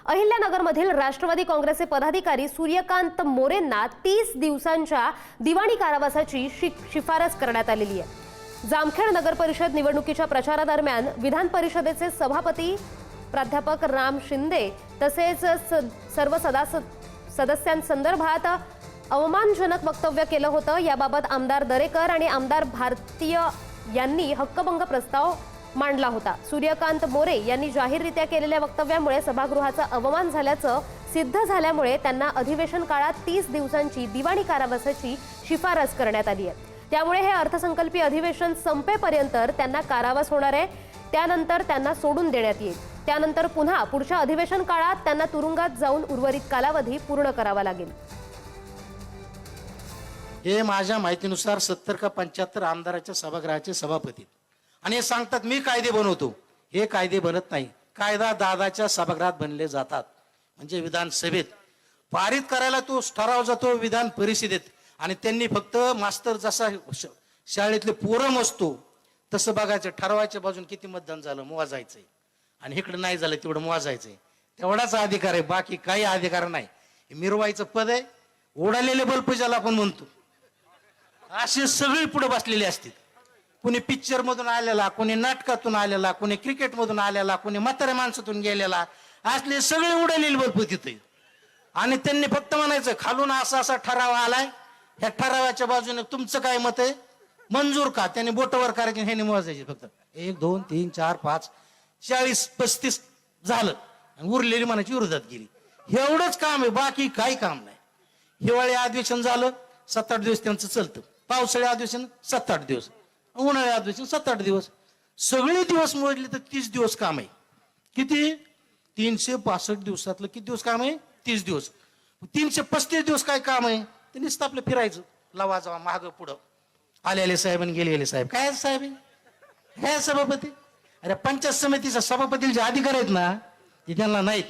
अहिल्यानगरमधील राष्ट्रवादी काँग्रेसचे पदाधिकारी सूर्यकांत मोरेंना 30 दिवसांच्या दिवाणी कारावासाची शिफारस करण्यात आलेली आहे। जामखेड नगर परिषद निवडणुकीच्या प्रचारादरम्यान विधान परिषदेचे सभापती प्राध्यापक राम शिंदे तसेच सर्व सदस्यांसंदर्भात अवमानजनक वक्तव्य केलं होतं। याबाबत आमदार दरेकर आणि आमदार भारतीय यांनी हक्कभंग प्रस्ताव मांडला होता। सूर्यकांत मोरे यांनी जाहीररित्या केलेल्या वक्तव्यामुळे सभागृहाचा अवमान झाल्याचं सिद्ध झाल्यामुळे त्यांना अधिवेशन काळात 30 दिवसांची दिवाणी कारावासाची शिफारस करण्यात आली आहे। त्यामुळे हे अर्थसंकल्पीय अधिवेशन संपेपर्यंत त्यांना कारावास होणार आहे। त्यानंतर त्यांना सोडून देण्यात येईल। त्यानंतर पुन्हा पुढच्या अधिवेशन काळात त्यांना तुरुंगात जाऊन उर्वरित कालावधी पूर्ण करावा लागेल। हे माझ्या माहितीनुसार 70 का 75 आमदाराच्या सभागृहाचे सभापती आणि हे सांगतात मी कायदे बनवतो। हे कायदे बनत नाही, कायदा दादाच्या सभागृहात बनले जातात। म्हणजे विधानसभेत पारित करायला तो ठराव जातो विधान परिषदेत आणि त्यांनी फक्त मास्तर जसा शाळेतले पोरं मोजतो तसं बघायचं, ठरवायच्या बाजून किती मतदान झालं मोजायचंय आणि इकडे नाही झालं तेवढं मोजायचंय। तेवढाच अधिकार आहे, बाकी काही अधिकार नाही। मिरवायचं पद आहे, उडालेले बल्ब ज्याला आपण म्हणतो असे सगळे पुढे बसलेले असतील। कोणी पिक्चर मधून आलेला, कोणी नाटकातून आलेला, कोणी क्रिकेट मधून आलेला, कोणी म्हाताऱ्या माणसातून गेलेला, असले सगळे उडालेले बल्ब तिथे। आणि त्यांनी फक्त म्हणायचं खालून असा असा ठराव आलाय, ह्या ठरावाच्या बाजूने तुमचं काय मत आहे, मंजूर का? त्यांनी बोटवर करायचे, हे मोजायचे फक्त 1 2 3 4 5 40 35 झालं आणि उरलेली म्हणायची विरोधात गेली। एवढंच काम आहे, बाकी काही काम नाही। हिवाळी अधिवेशन झालं 7-8 दिवस त्यांचं चालतं, पावसाळी अधिवेशन 7-8 दिवस, उन्हाळी अधिवेशन 7-8 दिवस, सगळे दिवस मोजले तर 30 दिवस काम आहे। किती? 365 दिवसातलं किती दिवस काम आहे? 30 दिवस। 335 दिवस काय काम आहे? ते नुसतं आपलं फिरायचं, लवा जावा मागं पुढं, आलेले साहेब आणि गेलेले साहेब। काय साहेब हे सभापती? अरे पंचायत समितीचा सभापतीचे अधिकार आहेत ना, ते त्यांना नाहीत।